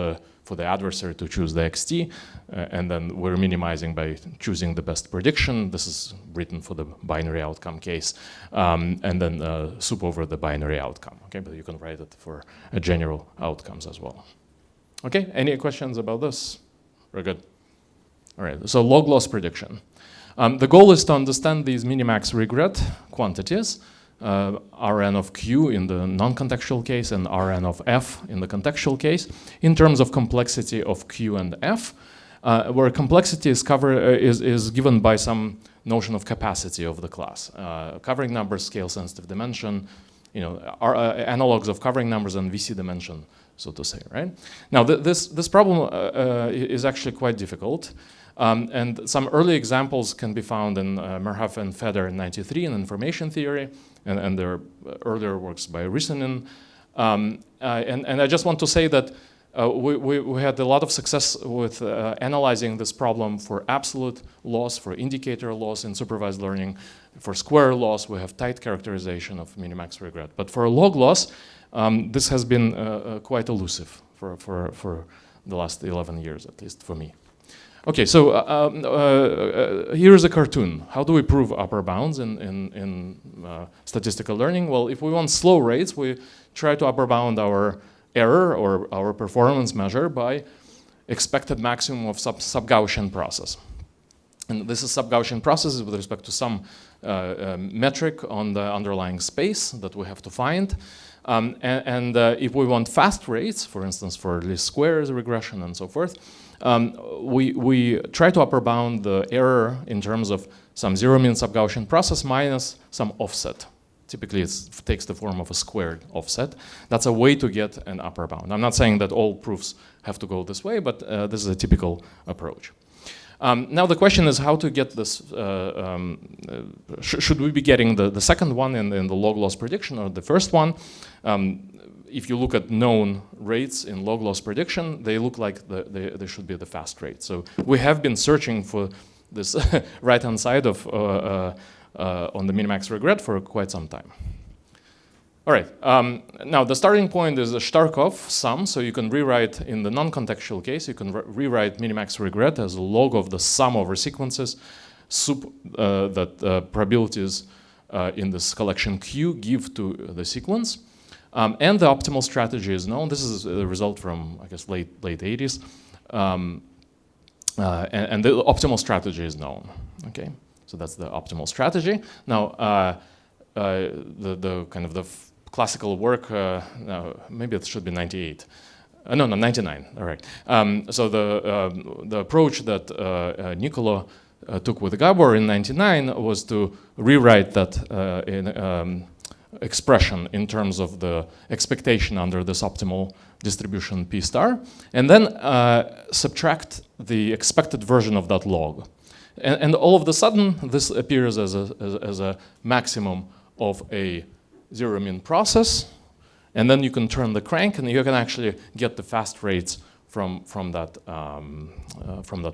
for the adversary to choose the xt, and then we're minimizing by choosing the best prediction. This is written for the binary outcome case, and then soup over the binary outcome. Okay, but you can write it for general outcomes as well. Okay, any questions about this? Very good. All right, so log loss prediction. The goal is to understand these minimax regret quantities, Rn of q in the non-contextual case and Rn of f in the contextual case, in terms of complexity of q and f, where complexity is given by some notion of capacity of the class. Covering numbers, scale sensitive dimension, are analogs of covering numbers and VC dimension, so to say, right? Now this problem is actually quite difficult. And some early examples can be found in Merhoff and Feder in '93 in information theory, and there are earlier works by Rissanen. And I just want to say that we had a lot of success with analyzing this problem for absolute loss, for indicator loss in supervised learning. For square loss, we have tight characterization of minimax regret. But for log loss, this has been quite elusive for the last 11 years, at least for me. Okay, so here's a cartoon. How do we prove upper bounds in statistical learning? Well, if we want slow rates, we try to upper bound our error or our performance measure by expected maximum of sub-Gaussian process. And this is sub-Gaussian processes with respect to some metric on the underlying space that we have to find. If we want fast rates, for instance, for least squares regression and so forth, we try to upper bound the error in terms of some zero mean sub-Gaussian process minus some offset. Typically, it takes the form of a squared offset. That's a way to get an upper bound. I'm not saying that all proofs have to go this way, but this is a typical approach. Now the question is how to get this. Should we be getting the second one in the log loss prediction or the first one? If you look at known rates in log loss prediction, they look like they should be the fast rate. So we have been searching for this right-hand side of on the minimax regret for quite some time. All right, now the starting point is a Starkov sum, so you can rewrite in the non-contextual case, you can rewrite minimax regret as a log of the sum over sequences that probabilities in this collection Q give to the sequence. And the optimal strategy is known. This is a result from, I guess, late 80s. And the optimal strategy is known. Okay, so that's the optimal strategy. Now, the kind of the classical work, maybe it should be 98. No, 99, all right. So the approach that Niccolo took with Gabor in 99 was to rewrite that expression in terms of the expectation under this optimal distribution P star, and then subtract the expected version of that log. And all of a sudden, this appears as a maximum of a zero mean process, and then you can turn the crank and you can actually get the fast rates from that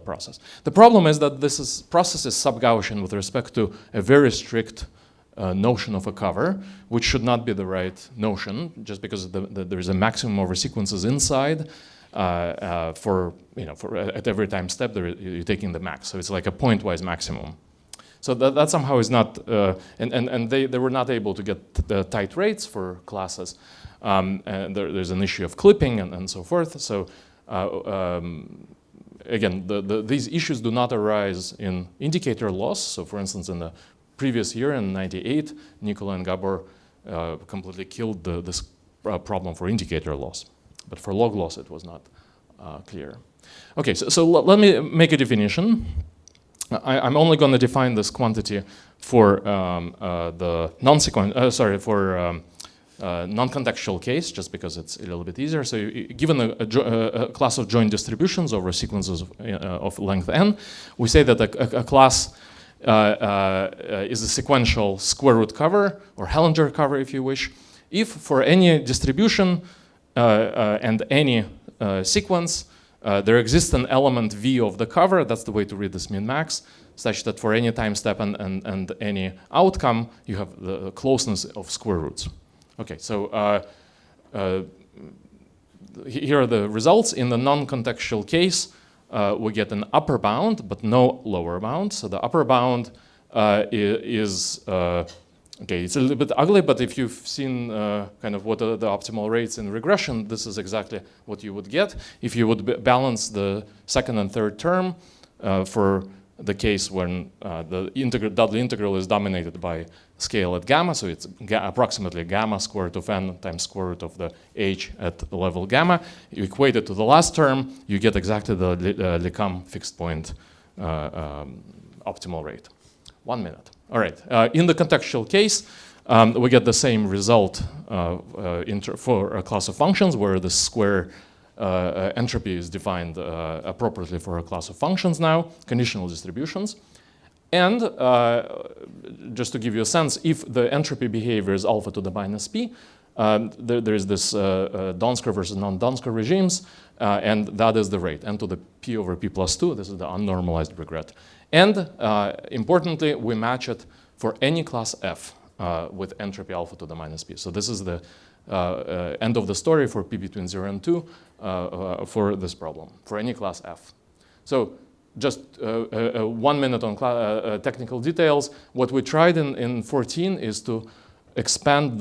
process. The problem is that this process is sub-Gaussian with respect to a very strict notion of a cover, which should not be the right notion, just because there is a maximum over sequences inside. for at every time step you're taking the max. So it's like a pointwise maximum. So that somehow is not, and they were not able to get the tight rates for classes. And there's an issue of clipping and so forth. So again, these issues do not arise in indicator loss. So for instance, in the previous year, in '98, Nicola and Gabor completely killed this problem for indicator loss. But for log loss, it was not clear. Okay, so let me make a definition. I'm only going to define this quantity for the non-contextual case, just because it's a little bit easier. So given a class of joint distributions over sequences of length n, we say that a class is a sequential square root cover, or Hellinger cover if you wish, if for any distribution and any sequence there exists an element v of the cover, that's the way to read this min-max, such that for any time step and any outcome, you have the closeness of square roots. Okay, so here are the results. In the non-contextual case, we get an upper bound, but no lower bound. So the upper bound is, okay, it's a little bit ugly, but if you've seen kind of what are the optimal rates in regression, this is exactly what you would get. If you would balance the second and third term for the case when the Dudley integral is dominated by scale at gamma, so it's approximately gamma square root of n times square root of the h at the level gamma. You equate it to the last term, you get exactly the Lecam fixed point optimal rate. 1 minute. All right. In the contextual case, we get the same result for a class of functions where the square entropy is defined appropriately for a class of functions now, conditional distributions. And just to give you a sense, if the entropy behavior is alpha to the minus p, there is this Donsker versus non-Donsker regimes, and that is the rate, n to the p over p plus 2. This is the unnormalized regret. And importantly, we match it for any class f with entropy alpha to the minus p. So this is the end of the story for p between 0 and 2 for this problem, for any class f. So just 1 minute on technical details. What we tried in 14 is to expand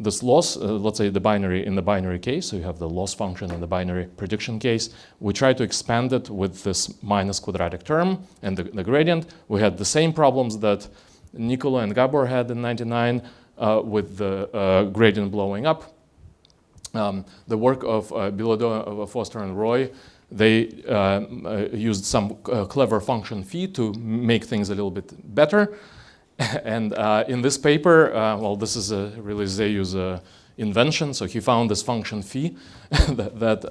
this loss, let's say the binary in the binary case, so you have the loss function in the binary prediction case. We try to expand it with this minus quadratic term and the gradient. We had the same problems that Nicola and Gabor had in '99 with the gradient blowing up. The work of Bilodeau, Foster, and Roy, they used some clever function phi to make things a little bit better. And in this paper, well, this is really Zeyu's invention. So he found this function phi that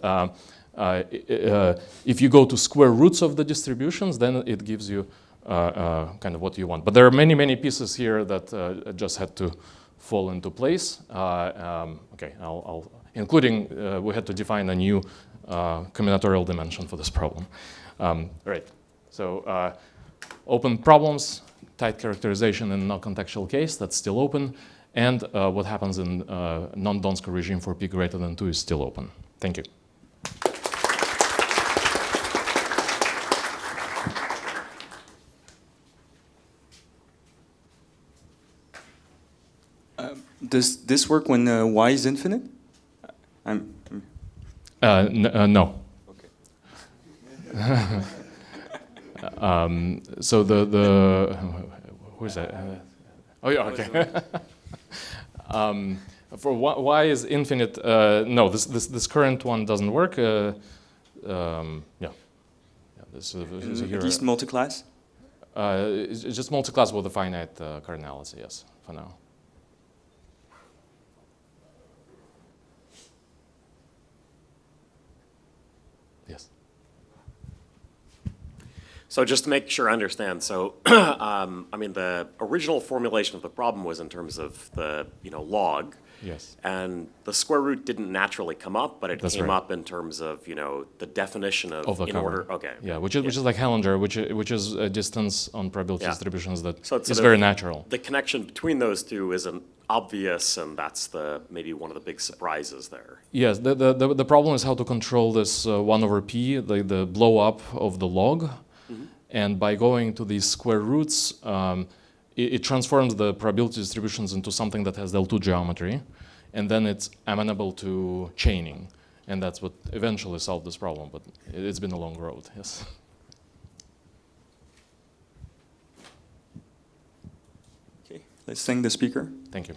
if you go to square roots of the distributions, then it gives you kind of what you want. But there are many, many pieces here that just had to fall into place. Okay, including we had to define a new combinatorial dimension for this problem. Right. So open problems. Tight characterization in non-contextual case, that's still open. And what happens in non-Donsker regime for p greater than 2 is still open. Thank you. Does this work when y is infinite? No. Okay. So who is that? Oh yeah, okay. For y is infinite, no, this current one doesn't work. Yeah. This is At least multiclass? It's just multiclass with a finite cardinality, yes, for now. Yes. So just to make sure I understand, so I mean the original formulation of the problem was in terms of the log, Yes. And the square root didn't naturally come up, but it That's came right. up in terms of, you know, the definition of Of the in cover. order. Okay. Yeah, which is like Hellinger, which is a distance on probability Yeah. distributions that So it's is sort very of- natural. The connection between those two isn't obvious, and that's maybe one of the big surprises there. Yes, the problem is how to control this 1 over p, the blow up of the log. And by going to these square roots, it transforms the probability distributions into something that has L2 geometry. And then it's amenable to chaining. And that's what eventually solved this problem. But it's been a long road, yes. Okay, let's thank the speaker. Thank you.